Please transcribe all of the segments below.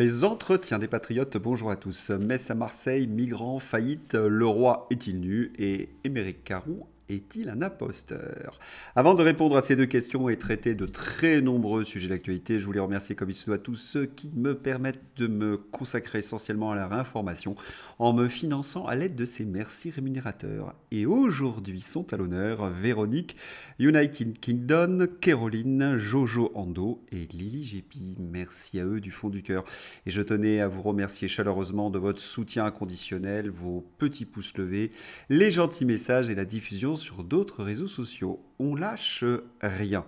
Les entretiens des patriotes, bonjour à tous. Metz à Marseille, migrants, faillite, le roi est-il nu et Émeric Caron est-il un imposteur? Avant de répondre à ces deux questions et traiter de très nombreux sujets d'actualité, je voulais remercier comme il se doit tous ceux qui me permettent de me consacrer essentiellement à la réinformation en me finançant à l'aide de ces merci rémunérateurs. Et aujourd'hui sont à l'honneur Véronique, United Kingdom, Caroline, Jojo Ando et Lily Gépi. Merci à eux du fond du cœur. Et je tenais à vous remercier chaleureusement de votre soutien inconditionnel, vos petits pouces levés, les gentils messages et la diffusion sur d'autres réseaux sociaux. On lâche rien.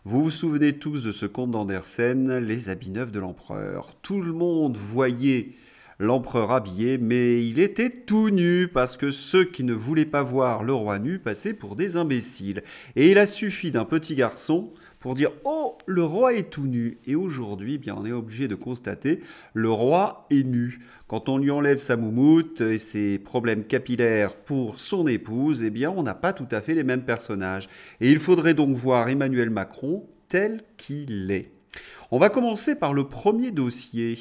Vous vous souvenez tous de ce conte d'Andersen, Les habits neufs de l'empereur. Tout le monde voyait l'empereur habillé, mais il était tout nu parce que ceux qui ne voulaient pas voir le roi nu passaient pour des imbéciles. Et il a suffi d'un petit garçon pour dire «Oh, le roi est tout nu». Et aujourd'hui, bien, on est obligé de constater le roi est nu. Quand on lui enlève sa moumoute et ses problèmes capillaires pour son épouse, eh bien, on n'a pas tout à fait les mêmes personnages. Et il faudrait donc voir Emmanuel Macron tel qu'il est. On va commencer par le premier dossier.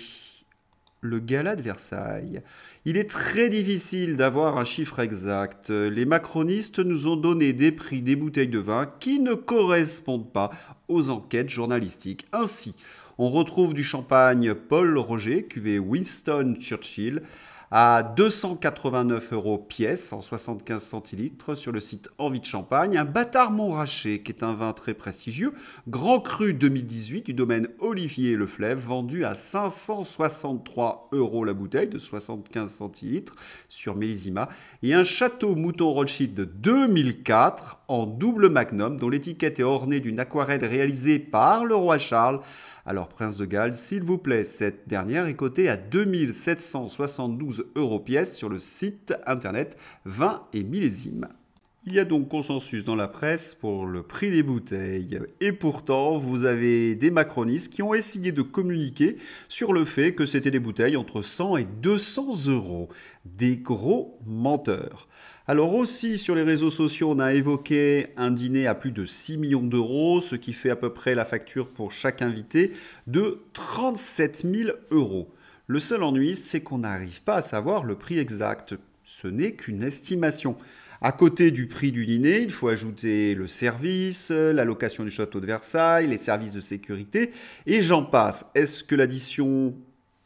Le gala de Versailles. Il est très difficile d'avoir un chiffre exact. Les macronistes nous ont donné des prix des bouteilles de vin qui ne correspondent pas aux enquêtes journalistiques. Ainsi, on retrouve du champagne Paul Roger, cuvée Winston Churchill, à 289 € pièce en 75 centilitres sur le site Envie de Champagne. Un Bâtard Montrachet, qui est un vin très prestigieux, Grand Cru 2018 du domaine Olivier Leflèvre, vendu à 563 € la bouteille de 75 centilitres sur Millésima. Et un Château Mouton Rothschild de 2004 en double magnum, dont l'étiquette est ornée d'une aquarelle réalisée par le roi Charles. Alors, Prince de Galles, s'il vous plaît, cette dernière est cotée à 2772 € pièce sur le site internet Vin et Millésime. Il y a donc consensus dans la presse pour le prix des bouteilles. Et pourtant, vous avez des macronistes qui ont essayé de communiquer sur le fait que c'était des bouteilles entre 100 et 200 €. Des gros menteurs. Alors aussi, sur les réseaux sociaux, on a évoqué un dîner à plus de 6 millions d'euros, ce qui fait à peu près la facture pour chaque invité de 37 000 €. Le seul ennui, c'est qu'on n'arrive pas à savoir le prix exact. Ce n'est qu'une estimation. À côté du prix du dîner, il faut ajouter le service, la location du château de Versailles, les services de sécurité, et j'en passe. Est-ce que l'addition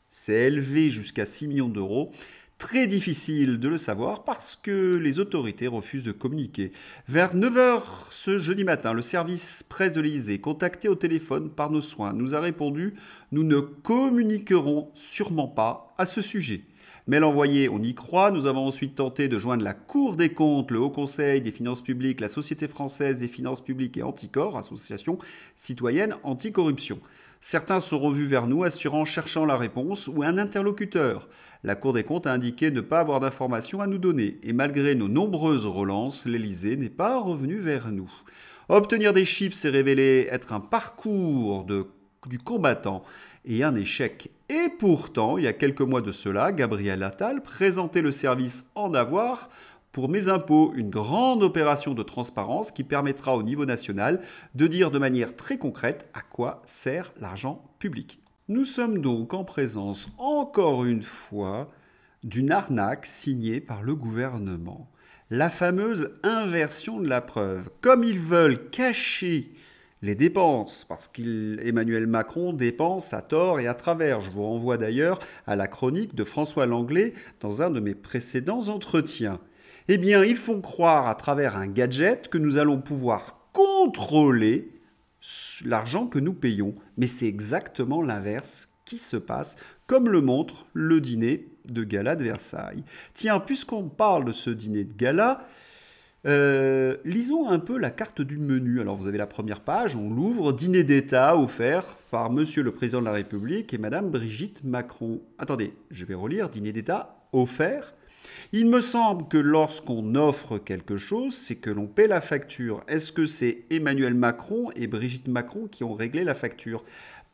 s'est élevée jusqu'à 6 millions d'euros ? Très difficile de le savoir parce que les autorités refusent de communiquer. Vers 9 heures ce jeudi matin, le service presse de l'Élysée, contacté au téléphone par nos soins, nous a répondu « Nous ne communiquerons sûrement pas à ce sujet ». Mais l'envoyé, on y croit. Nous avons ensuite tenté de joindre la Cour des comptes, le Haut Conseil des finances publiques, la Société française des finances publiques et Anticor, association citoyenne anticorruption. Certains sont revenus vers nous, assurant cherchant la réponse ou un interlocuteur. La Cour des comptes a indiqué ne pas avoir d'informations à nous donner. Et malgré nos nombreuses relances, l'Élysée n'est pas revenu vers nous. Obtenir des chiffres s'est révélé être un parcours du combattant et un échec. Et pourtant, il y a quelques mois de cela, Gabriel Attal présentait le service En avoir pour mes impôts, une grande opération de transparence qui permettra au niveau national de dire de manière très concrète à quoi sert l'argent public. Nous sommes donc en présence, encore une fois, d'une arnaque signée par le gouvernement. La fameuse inversion de la preuve. Comme ils veulent cacher les dépenses, parce qu'Emmanuel Macron dépense à tort et à travers. Je vous renvoie d'ailleurs à la chronique de François Langlais dans un de mes précédents entretiens. Eh bien, ils font croire à travers un gadget que nous allons pouvoir contrôler l'argent que nous payons. Mais c'est exactement l'inverse qui se passe, comme le montre le dîner de gala de Versailles. Tiens, puisqu'on parle de ce dîner de gala, lisons un peu la carte du menu. Alors vous avez la première page, on l'ouvre, dîner d'État offert par Monsieur le Président de la République et Madame Brigitte Macron. Attendez, je vais relire, dîner d'État offert. Il me semble que lorsqu'on offre quelque chose, c'est que l'on paie la facture. Est-ce que c'est Emmanuel Macron et Brigitte Macron qui ont réglé la facture ?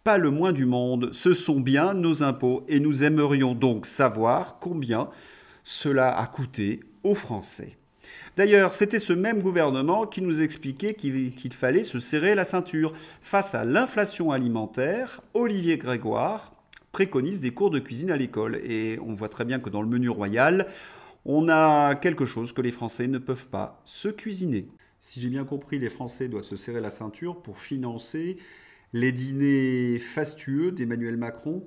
Pas le moins du monde, ce sont bien nos impôts et nous aimerions donc savoir combien cela a coûté aux Français. D'ailleurs, c'était ce même gouvernement qui nous expliquait qu'il fallait se serrer la ceinture. Face à l'inflation alimentaire, Olivier Grégoire préconise des cours de cuisine à l'école. Et on voit très bien que dans le menu royal, on a quelque chose que les Français ne peuvent pas se cuisiner. Si j'ai bien compris, les Français doivent se serrer la ceinture pour financer les dîners fastueux d'Emmanuel Macron.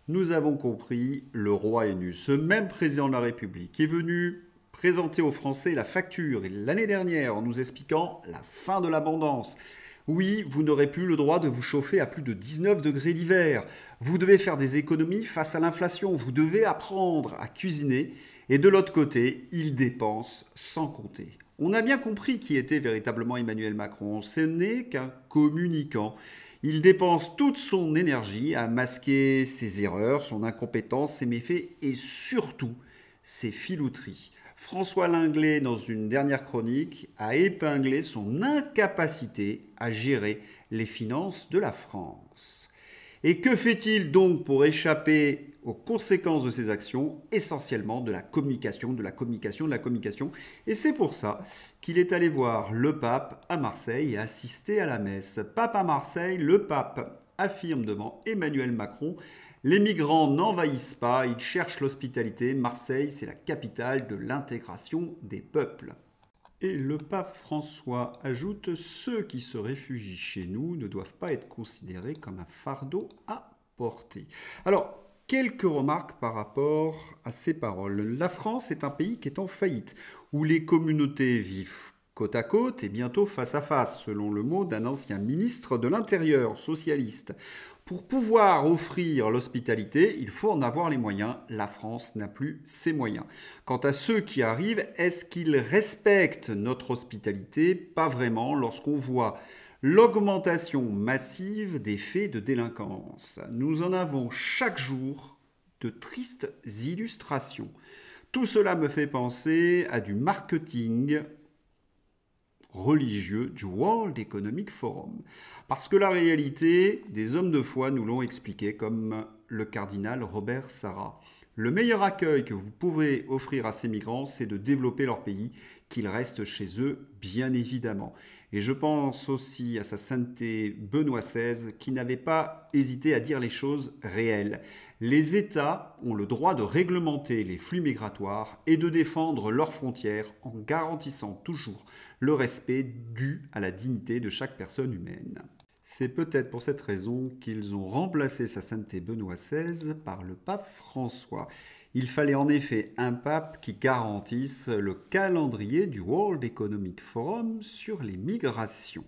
Nous avons compris, le roi est nu. Ce même président de la République est venu présenter aux Français la facture l'année dernière en nous expliquant la fin de l'abondance. Oui, vous n'aurez plus le droit de vous chauffer à plus de 19 degrés l'hiver. Vous devez faire des économies face à l'inflation. Vous devez apprendre à cuisiner. Et de l'autre côté, il dépense sans compter. On a bien compris qui était véritablement Emmanuel Macron. Ce n'est qu'un communicant. Il dépense toute son énergie à masquer ses erreurs, son incompétence, ses méfaits et surtout ses filouteries. François Linglet, dans une dernière chronique, a épinglé son incapacité à gérer les finances de la France. Et que fait-il donc pour échapper aux conséquences de ses actions? Essentiellement de la communication, de la communication, de la communication. Et c'est pour ça qu'il est allé voir le pape à Marseille et assister à la messe. Pape à Marseille, le pape affirme devant Emmanuel Macron: les migrants n'envahissent pas, ils cherchent l'hospitalité. Marseille, c'est la capitale de l'intégration des peuples. Et le pape François ajoute: ceux qui se réfugient chez nous ne doivent pas être considérés comme un fardeau à porter. Alors, quelques remarques par rapport à ces paroles. La France est un pays qui est en faillite, où les communautés vivent côte à côte et bientôt face à face, selon le mot d'un ancien ministre de l'Intérieur socialiste. Pour pouvoir offrir l'hospitalité, il faut en avoir les moyens. La France n'a plus ces moyens. Quant à ceux qui arrivent, est-ce qu'ils respectent notre hospitalité? Pas vraiment, lorsqu'on voit l'augmentation massive des faits de délinquance. Nous en avons chaque jour de tristes illustrations. Tout cela me fait penser à du marketing religieux du World Economic Forum. Parce que la réalité, des hommes de foi nous l'ont expliqué, comme le cardinal Robert Sarah. Le meilleur accueil que vous pouvez offrir à ces migrants, c'est de développer leur pays, qu'ils restent chez eux, bien évidemment. Et je pense aussi à sa sainteté Benoît XVI, qui n'avait pas hésité à dire les choses réelles. Les États ont le droit de réglementer les flux migratoires et de défendre leurs frontières en garantissant toujours le respect dû à la dignité de chaque personne humaine. C'est peut-être pour cette raison qu'ils ont remplacé sa sainteté Benoît XVI par le pape François. Il fallait en effet un pape qui garantisse le calendrier du World Economic Forum sur les migrations.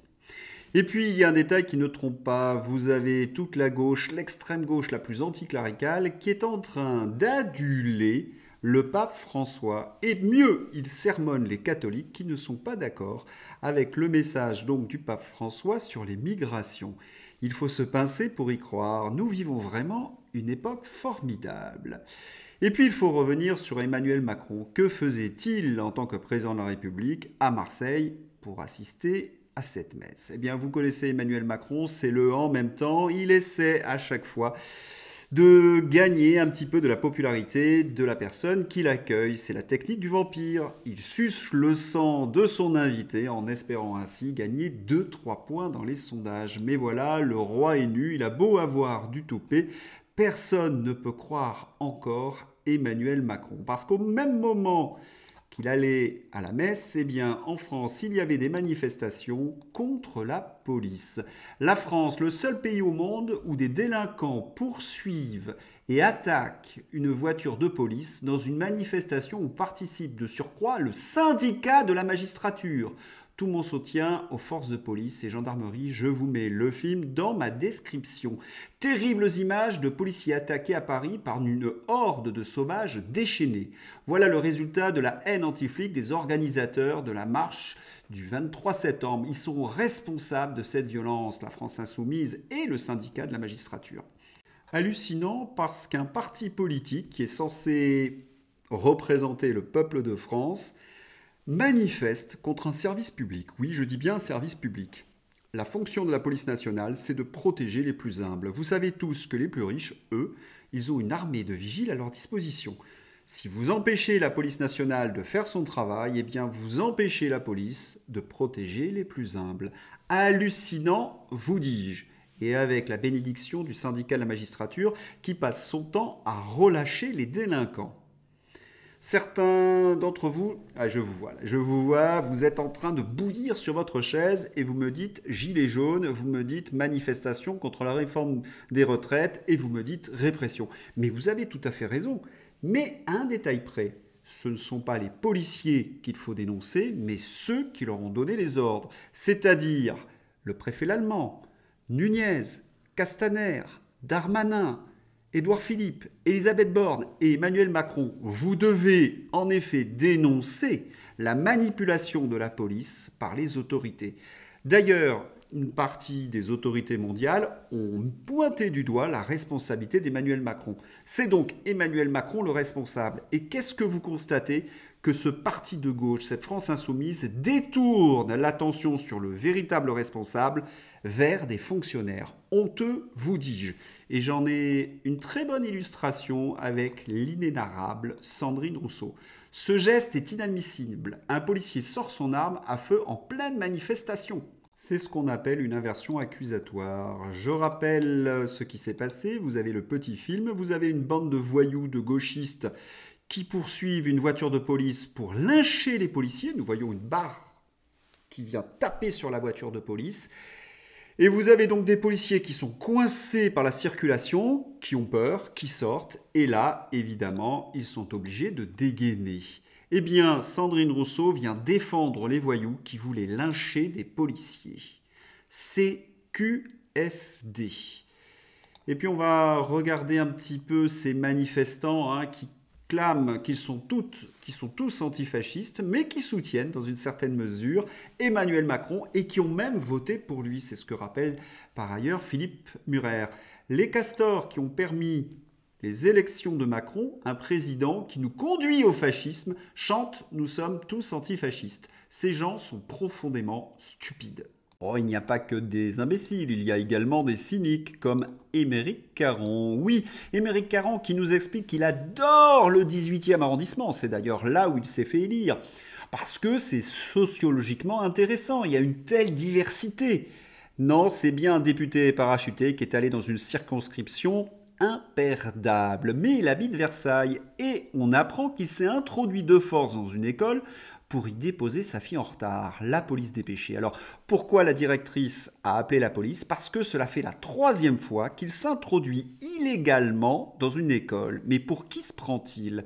Et puis, il y a un détail qui ne trompe pas. Vous avez toute la gauche, l'extrême gauche la plus anticléricale, qui est en train d'aduler le pape François. Et mieux, il sermonne les catholiques qui ne sont pas d'accord avec le message donc du pape François sur les migrations. Il faut se pincer pour y croire. Nous vivons vraiment une époque formidable. Et puis, il faut revenir sur Emmanuel Macron. Que faisait-il en tant que président de la République à Marseille pour assister à cette messe? Eh bien, vous connaissez Emmanuel Macron, c'est le en même temps. Il essaie à chaque fois de gagner un petit peu de la popularité de la personne qui l'accueille. C'est la technique du vampire. Il suce le sang de son invité en espérant ainsi gagner 2-3 points dans les sondages. Mais voilà, le roi est nu, il a beau avoir du toupet, personne ne peut croire encore Emmanuel Macron. Parce qu'au même moment qu'il allait à la messe, eh bien, en France, il y avait des manifestations contre la police. La France, le seul pays au monde où des délinquants poursuivent et attaquent une voiture de police dans une manifestation où participe de surcroît le syndicat de la magistrature. Tout mon soutien aux forces de police et gendarmerie, je vous mets le film dans ma description. Terribles images de policiers attaqués à Paris par une horde de sauvages déchaînés. Voilà le résultat de la haine anti-flic des organisateurs de la marche du 23 septembre. Ils sont responsables de cette violence, la France insoumise et le syndicat de la magistrature. Hallucinant parce qu'un parti politique qui est censé représenter le peuple de France manifeste contre un service public. Oui, je dis bien un service public. La fonction de la police nationale, c'est de protéger les plus humbles. Vous savez tous que les plus riches, eux, ils ont une armée de vigiles à leur disposition. Si vous empêchez la police nationale de faire son travail, eh bien vous empêchez la police de protéger les plus humbles. Hallucinant, vous dis-je. et avec la bénédiction du syndicat de la magistrature qui passe son temps à relâcher les délinquants. Certains d'entre vous, je vous vois, vous êtes en train de bouillir sur votre chaise et vous me dites gilet jaune, vous me dites manifestation contre la réforme des retraites et vous me dites répression. Mais vous avez tout à fait raison. Mais à un détail près, ce ne sont pas les policiers qu'il faut dénoncer, mais ceux qui leur ont donné les ordres, c'est-à-dire le préfet Lallemand, Nunez, Castaner, Darmanin, Édouard Philippe, Elisabeth Borne et Emmanuel Macron. Vous devez en effet dénoncer la manipulation de la police par les autorités. D'ailleurs, une partie des autorités mondiales ont pointé du doigt la responsabilité d'Emmanuel Macron. C'est donc Emmanuel Macron le responsable. Et qu'est-ce que vous constatez? Que ce parti de gauche, cette France insoumise, détourne l'attention sur le véritable responsable vers des fonctionnaires. Honteux, vous dis-je. Et j'en ai une très bonne illustration avec l'inénarrable Sandrine Rousseau. Ce geste est inadmissible. Un policier sort son arme à feu en pleine manifestation. C'est ce qu'on appelle une inversion accusatoire. Je rappelle ce qui s'est passé. Vous avez le petit film, vous avez une bande de voyous, de gauchistes qui poursuivent une voiture de police pour lyncher les policiers. Nous voyons une barre qui vient taper sur la voiture de police. Et vous avez donc des policiers qui sont coincés par la circulation, qui ont peur, qui sortent. Et là, évidemment, ils sont obligés de dégainer. Eh bien, Sandrine Rousseau vient défendre les voyous qui voulaient lyncher des policiers. CQFD. Et puis on va regarder un petit peu ces manifestants qui clament qu'ils sont tous antifascistes, mais qui soutiennent dans une certaine mesure Emmanuel Macron et qui ont même voté pour lui. C'est ce que rappelle par ailleurs Philippe Murer. Les castors qui ont permis les élections de Macron, un président qui nous conduit au fascisme, chante « Nous sommes tous antifascistes ». Ces gens sont profondément stupides. Oh, il n'y a pas que des imbéciles, il y a également des cyniques comme Aymeric Caron. Oui, Aymeric Caron qui nous explique qu'il adore le 18e arrondissement. C'est d'ailleurs là où il s'est fait élire. Parce que c'est sociologiquement intéressant, il y a une telle diversité. Non, c'est bien un député parachuté qui est allé dans une circonscription imperdable. Mais il habite Versailles et on apprend qu'il s'est introduit de force dans une école pour y déposer sa fille en retard. La police dépêchée. Alors, pourquoi la directrice a appelé la police? Parce que cela fait la 3e fois qu'il s'introduit illégalement dans une école. Mais pour qui se prend-il?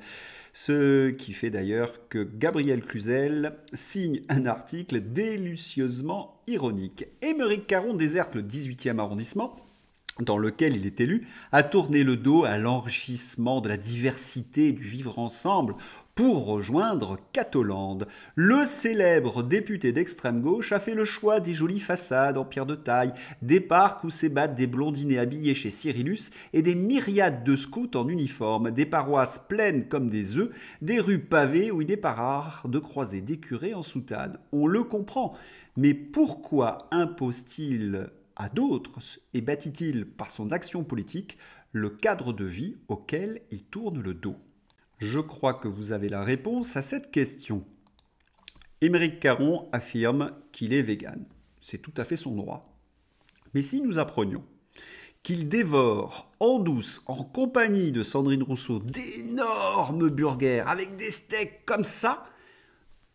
Ce qui fait d'ailleurs que Gabriel Cluzel signe un article délicieusement ironique. Aymeric Caron déserte le 18e arrondissement, dans lequel il est élu, a tourné le dos à l'enrichissement de la diversité et du vivre ensemble pour rejoindre Catoland. Le célèbre député d'extrême gauche a fait le choix des jolies façades en pierre de taille, des parcs où s'ébattent des blondinés habillés chez Cyrillus et des myriades de scouts en uniforme, des paroisses pleines comme des œufs, des rues pavées où il n'est pas rare de croiser des curés en soutane. On le comprend, mais pourquoi impose-t-il à d'autres et bâtit-il par son action politique le cadre de vie auquel il tourne le dos? Je crois que vous avez la réponse à cette question. Aymeric Caron affirme qu'il est vegan. C'est tout à fait son droit. Mais si nous apprenions qu'il dévore en douce, en compagnie de Sandrine Rousseau, d'énormes burgers avec des steaks comme ça,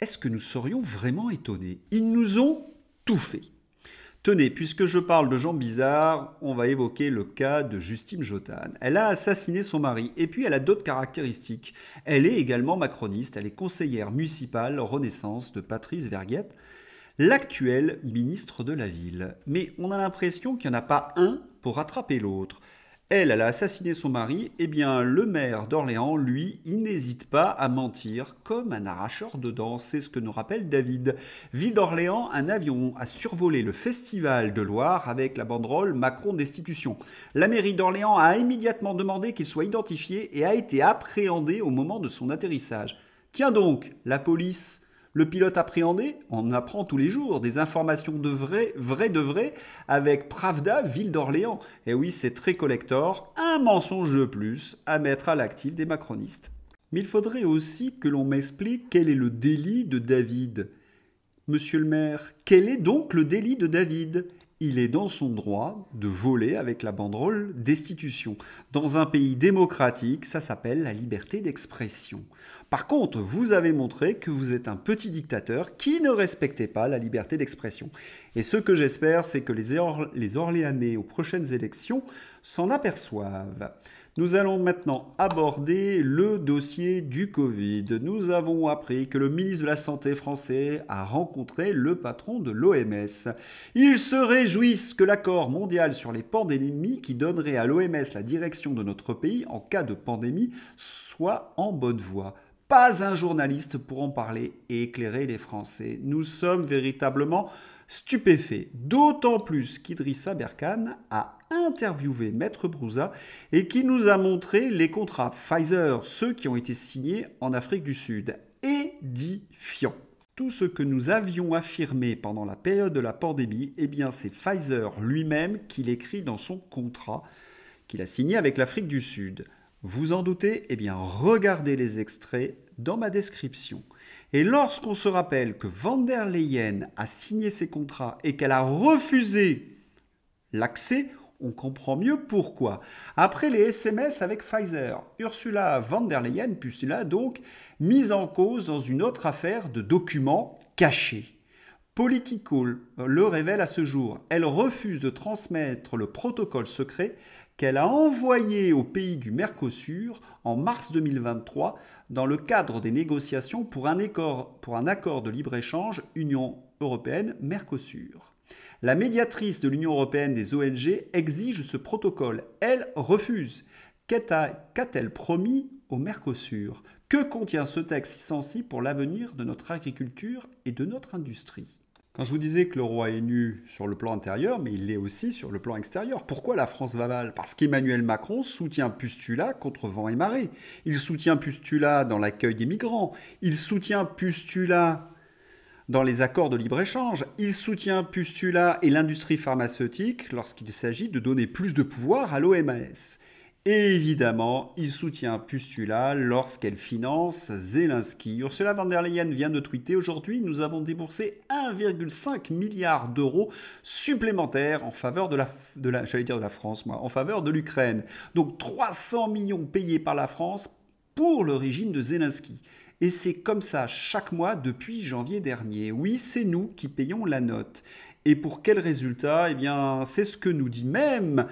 est-ce que nous serions vraiment étonnés? Ils nous ont tout fait. Tenez, puisque je parle de gens bizarres, on va évoquer le cas de Justine Jotane. Elle a assassiné son mari et puis elle a d'autres caractéristiques. Elle est également macroniste, elle est conseillère municipale Renaissance de Patrice Vergette, l'actuel ministre de la Ville. Mais on a l'impression qu'il n'y en a pas un pour rattraper l'autre. Elle a assassiné son mari, et bien le maire d'Orléans, lui, il n'hésite pas à mentir comme un arracheur de dents. C'est ce que nous rappelle David. Ville d'Orléans, un avion a survolé le festival de Loire avec la banderole Macron destitution. La mairie d'Orléans a immédiatement demandé qu'il soit identifié et a été appréhendé au moment de son atterrissage. Tiens donc, la police... Le pilote appréhendé, on apprend tous les jours des informations de vrai de vrai avec Pravda, Ville d'Orléans. Et oui, c'est très collector, un mensonge de plus à mettre à l'actif des macronistes. Mais il faudrait aussi que l'on m'explique quel est le délit de David. Monsieur le maire, quel est donc le délit de David? il est dans son droit de voler avec la banderole destitution. Dans un pays démocratique, ça s'appelle la liberté d'expression. Par contre, vous avez montré que vous êtes un petit dictateur qui ne respectait pas la liberté d'expression. Et ce que j'espère, c'est que les Orléanais aux prochaines élections s'en aperçoivent. Nous allons maintenant aborder le dossier du Covid. Nous avons appris que le ministre de la Santé français a rencontré le patron de l'OMS. Ils se réjouissent que l'accord mondial sur les pandémies qui donnerait à l'OMS la direction de notre pays en cas de pandémie soit en bonne voie. Pas un journaliste pour en parler et éclairer les Français. Nous sommes véritablement stupéfaits, d'autant plus qu'Idrissa Berkane a interviewé Maître Broussa et qui nous a montré les contrats Pfizer, ceux qui ont été signés en Afrique du Sud, édifiants. Tout ce que nous avions affirmé pendant la période de la pandémie, eh bien c'est Pfizer lui-même qui l'écrit dans son contrat qu'il a signé avec l'Afrique du Sud. Vous en doutez? Eh bien regardez les extraits dans ma description. Et lorsqu'on se rappelle que Van der Leyen a signé ses contrats et qu'elle a refusé l'accès, on comprend mieux pourquoi. Après les SMS avec Pfizer, Ursula von der Leyen postula donc mise en cause dans une autre affaire de documents cachés. Politico le révèle à ce jour. Elle refuse de transmettre le protocole secret qu'elle a envoyé aux pays du Mercosur en mars 2023 dans le cadre des négociations pour un accord de libre-échange Union européenne-Mercosur. La médiatrice de l'Union européenne des ONG exige ce protocole. Elle refuse. Qu'a-t-elle promis au Mercosur? Que contient ce texte si sensible pour l'avenir de notre agriculture et de notre industrie? Quand je vous disais que le roi est nu sur le plan intérieur, mais il l'est aussi sur le plan extérieur. Pourquoi la France va mal? Parce qu'Emmanuel Macron soutient Pustula contre vent et marée. Il soutient Pustula dans l'accueil des migrants. Il soutient Pustula dans les accords de libre-échange. Il soutient Pustula et l'industrie pharmaceutique lorsqu'il s'agit de donner plus de pouvoir à l'OMS. Et évidemment, il soutient Pustula lorsqu'elle finance Zelensky. Ursula von der Leyen vient de tweeter aujourd'hui, nous avons déboursé 1,5 milliard d'euros supplémentaires en faveur en faveur de l'Ukraine. Donc 300 millions payés par la France pour le régime de Zelensky. Et c'est comme ça chaque mois depuis janvier dernier. Oui, c'est nous qui payons la note. Et pour quel résultat? Eh bien, c'est ce que nous dit même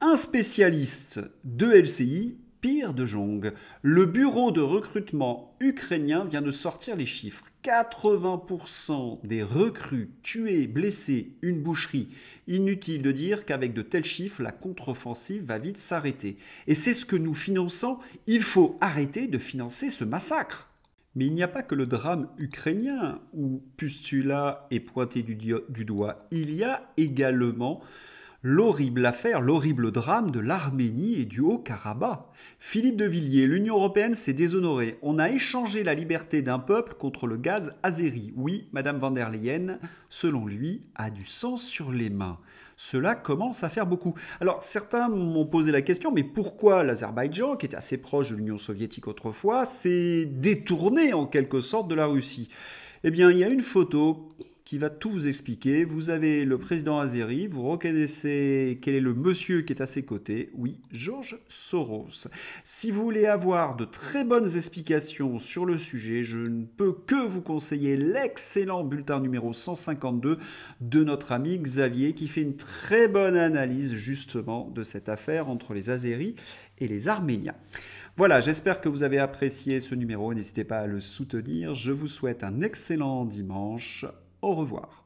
un spécialiste de LCI, Pierre de Jong. Le bureau de recrutement ukrainien vient de sortir les chiffres. 80% des recrues tuées, blessées, une boucherie. Inutile de dire qu'avec de tels chiffres, la contre-offensive va vite s'arrêter. Et c'est ce que nous finançons. Il faut arrêter de financer ce massacre. Mais il n'y a pas que le drame ukrainien où Pustula est pointé du doigt. Il y a également l'horrible affaire, l'horrible drame de l'Arménie et du Haut-Karabakh. Philippe de Villiers, l'Union européenne s'est déshonorée. On a échangé la liberté d'un peuple contre le gaz azéri. Oui, Madame von der Leyen, selon lui, a du sang sur les mains. Cela commence à faire beaucoup. Alors, certains m'ont posé la question, mais pourquoi l'Azerbaïdjan, qui était assez proche de l'Union soviétique autrefois, s'est détourné en quelque sorte de la Russie? Eh bien, il y a une photo qui va tout vous expliquer. Vous avez le président azéri, vous reconnaissez quel est le monsieur qui est à ses côtés. Oui, George Soros. Si vous voulez avoir de très bonnes explications sur le sujet, je ne peux que vous conseiller l'excellent bulletin numéro 152 de notre ami Xavier qui fait une très bonne analyse justement de cette affaire entre les Azéris et les Arméniens. Voilà, j'espère que vous avez apprécié ce numéro. N'hésitez pas à le soutenir. Je vous souhaite un excellent dimanche. Au revoir.